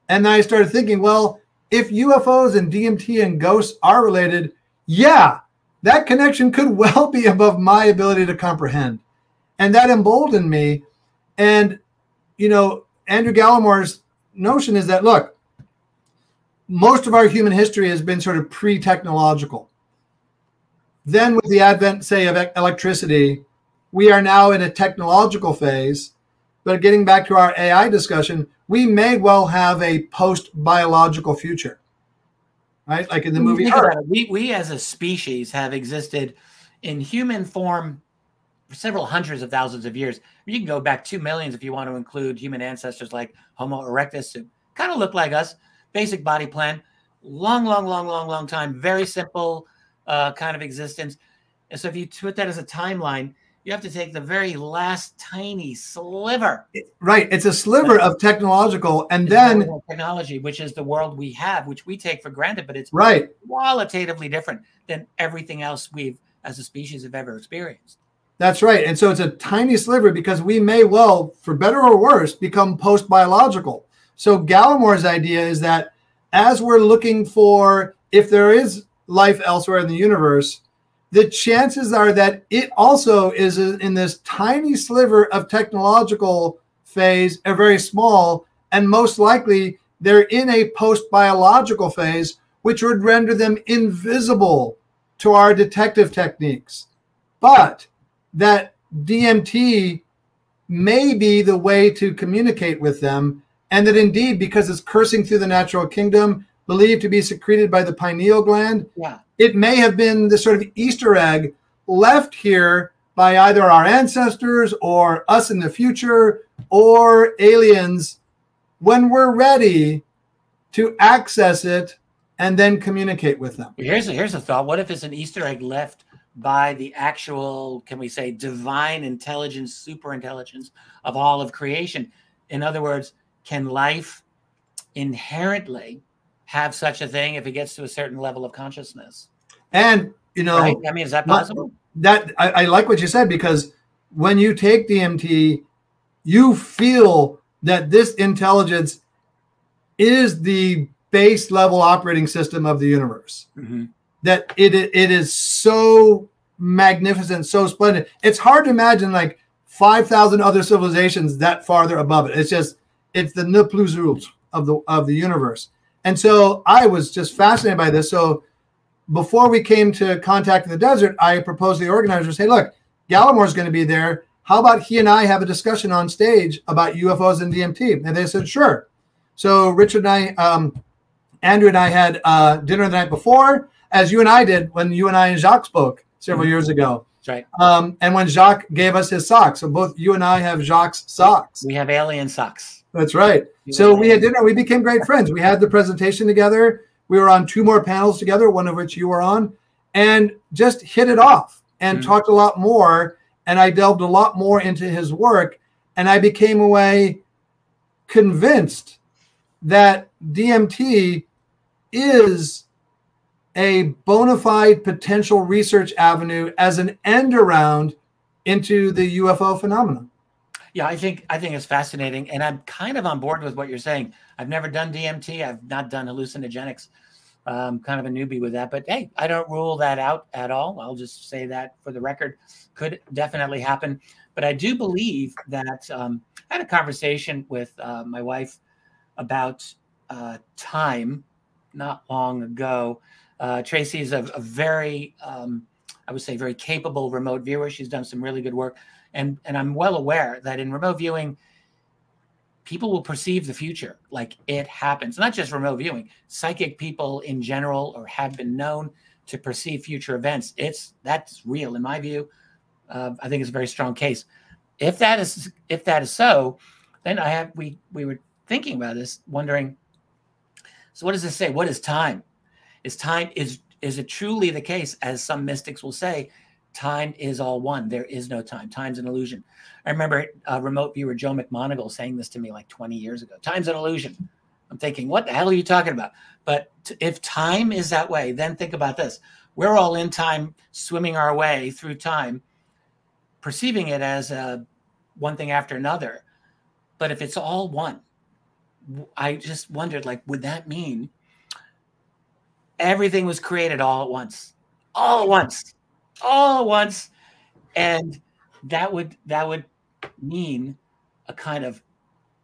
And then I started thinking, well, if UFOs and DMT and ghosts are related, that connection could well be above my ability to comprehend. And that emboldened me. And, Andrew Gallimore's notion is that, look, most of our human history has been sort of pre-technological. Then with the advent, say, of electricity, we are now in a technological phase. But getting back to our AI discussion, we may well have a post-biological future, right? Like in the movie Earth. We as a species have existed in human form for several hundreds of thousands of years. You can go back 2 million if you want to include human ancestors like Homo erectus, who kind of look like us, basic body plan, long time, very simple kind of existence. And so if you put that as a timeline, you have to take the very last tiny sliver. Right. It's a sliver of technological, and then technology, which is the world we have, which we take for granted, but it's right, qualitatively different than everything else we've as a species have ever experienced. That's right. And so it's a tiny sliver because we may well, for better or worse, become post-biological. So Gallimore's idea is that as we're looking for if there is life elsewhere in the universe, the chances are that it also is in this tiny sliver of technological phase, are very small, and most likely they're in a post-biological phase, which would render them invisible to our detective techniques. But that DMT may be the way to communicate with them, and that indeed, because it's coursing through the natural kingdom, believed to be secreted by the pineal gland, it may have been this sort of Easter egg left here by either our ancestors or us in the future or aliens when we're ready to access it and then communicate with them. Here's a thought. What if it's an Easter egg left by the actual, can we say, divine intelligence, super intelligence of all of creation? In other words, can life inherently have such a thing if it gets to a certain level of consciousness? And, you know, right? I mean, is that possible? That I like what you said, because when you take DMT, you feel that this intelligence is the base level operating system of the universe. That it is so magnificent, so splendid. It's hard to imagine like 5,000 other civilizations that farther above it. It's the ne plus ultra of the universe. And so I was just fascinated by this. So before we came to Contact in the Desert, I proposed to the organizers, hey, look, Gallimore's going to be there. How about he and I have a discussion on stage about UFOs and DMT? And they said, sure. So Richard and I, Andrew and I had dinner the night before, as you and I did when you and I and Jacques spoke several years ago. That's right. And when Jacques gave us his socks. So both you and I have Jacques' socks. We have alien socks. That's right. So we had dinner. We became great friends. We had the presentation together. We were on 2 more panels together, one of which you were on, and just hit it off and talked a lot more. And I delved a lot more into his work. And I became convinced that DMT is a bona fide potential research avenue as an end around into the UFO phenomenon. Yeah, I think it's fascinating, and I'm kind of on board with what you're saying. I've never done DMT. I've not done hallucinogenics. Kind of a newbie with that, but hey, I don't rule that out at all. I'll just say that for the record, could definitely happen. But I do believe that I had a conversation with my wife about time not long ago. Tracy is a very, I would say, very capable remote viewer. She's done some really good work. And I'm well aware that in remote viewing, people will perceive the future like it happens. Not just remote viewing, psychic people in general, or have been known to perceive future events. That's real in my view. I think it's a very strong case. If that is so, then we were thinking about this, wondering. So what does this say? What is time? Is it truly the case, as some mystics will say, time is all one? There is no time. Time's an illusion. I remember remote viewer Joe McMonigal saying this to me like 20 years ago. Time's an illusion. I'm thinking, what the hell are you talking about? But if time is that way, then think about this. We're all in time, swimming our way through time, perceiving it as one thing after another. But if it's all one, I just wondered, like, would that mean everything was created all at once? All at once. All at once. And that would mean a kind of,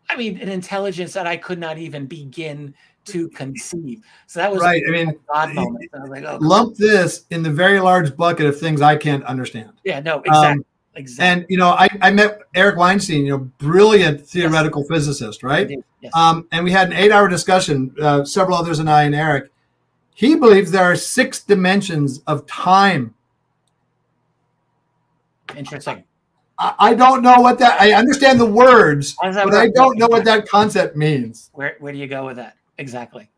an intelligence that I could not even begin to conceive. So that was right. I mean, God moment. I was like, oh, lump this in the very large bucket of things I can't understand. Yeah, no, exactly. Exactly. And I met Eric Weinstein, brilliant theoretical physicist, right? Yes. And we had an 8-hour discussion, several others and I and Eric. He believes there are 6 dimensions of time. Interesting. I don't know what that. I understand the words, but I don't know what that concept means. Where do you go with that? Exactly.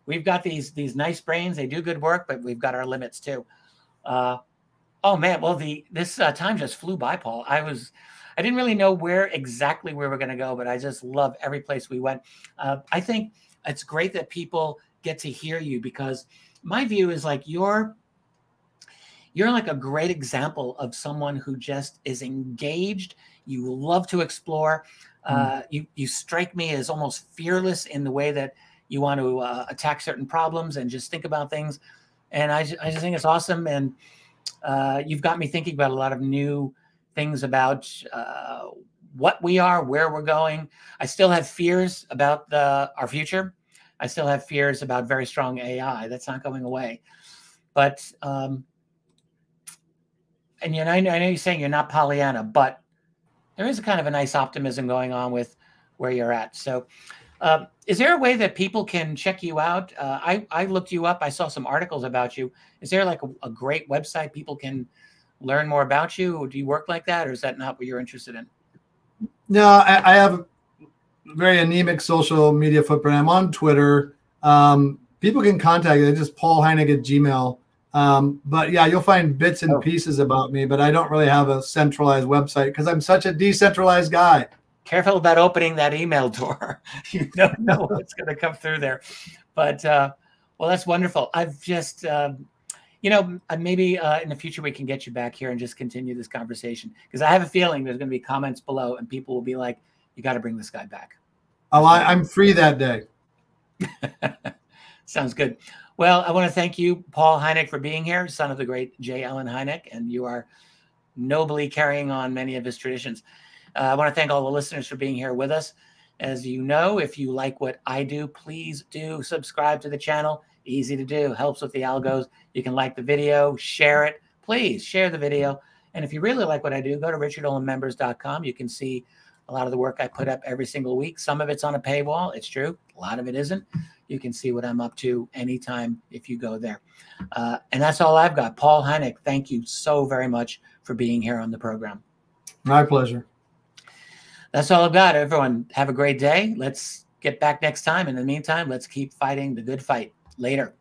We've got these nice brains. They do good work, but we've got our limits too. Oh man, well this time just flew by, Paul. I didn't really know where exactly we were going to go, but I just love every place we went. I think it's great that people get to hear you, because my view is like you're you're like a great example of someone who just is engaged. You love to explore. You strike me as almost fearless in the way that you want to attack certain problems and just think about things. And I just think it's awesome. And you've got me thinking about a lot of new things about what we are, where we're going. I still have fears about our future. I still have fears about very strong AI. That's not going away. But, and you know, I know you're saying you're not Pollyanna, but there is a kind of a nice optimism going on with where you're at. So is there a way that people can check you out? I looked you up. I saw some articles about you. Is there like a great website people can learn more about you? Or do you work like that? Or is that not what you're interested in? No, I have a very anemic social media footprint. I'm on Twitter. People can contact me. It's just paulhynek@gmail.com. But yeah, you'll find bits and pieces about me, but I don't really have a centralized website because I'm such a decentralized guy. Careful about opening that email door. You don't know what's going to come through there. But, well, that's wonderful. I've just, you know, maybe in the future we can get you back here and just continue this conversation, because I have a feeling there's going to be comments below and people will be like, you got to bring this guy back. Oh, I'm free that day. Sounds good. Well, I want to thank you, Paul Hynek, for being here, son of the great J. Allen Hynek, and you are nobly carrying on many of his traditions. I want to thank all the listeners for being here with us. As you know, if you like what I do, please do subscribe to the channel. Easy to do, helps with the algos. You can like the video, share it. Please share the video. And if you really like what I do, go to richardolanmembers.com. You can see a lot of the work I put up every single week. Some of it's on a paywall. It's true. A lot of it isn't. You can see what I'm up to anytime if you go there. And that's all I've got. Paul Hynek, thank you so very much for being here on the program. My pleasure. That's all I've got. Everyone, have a great day. Let's get back next time. In the meantime, let's keep fighting the good fight. Later.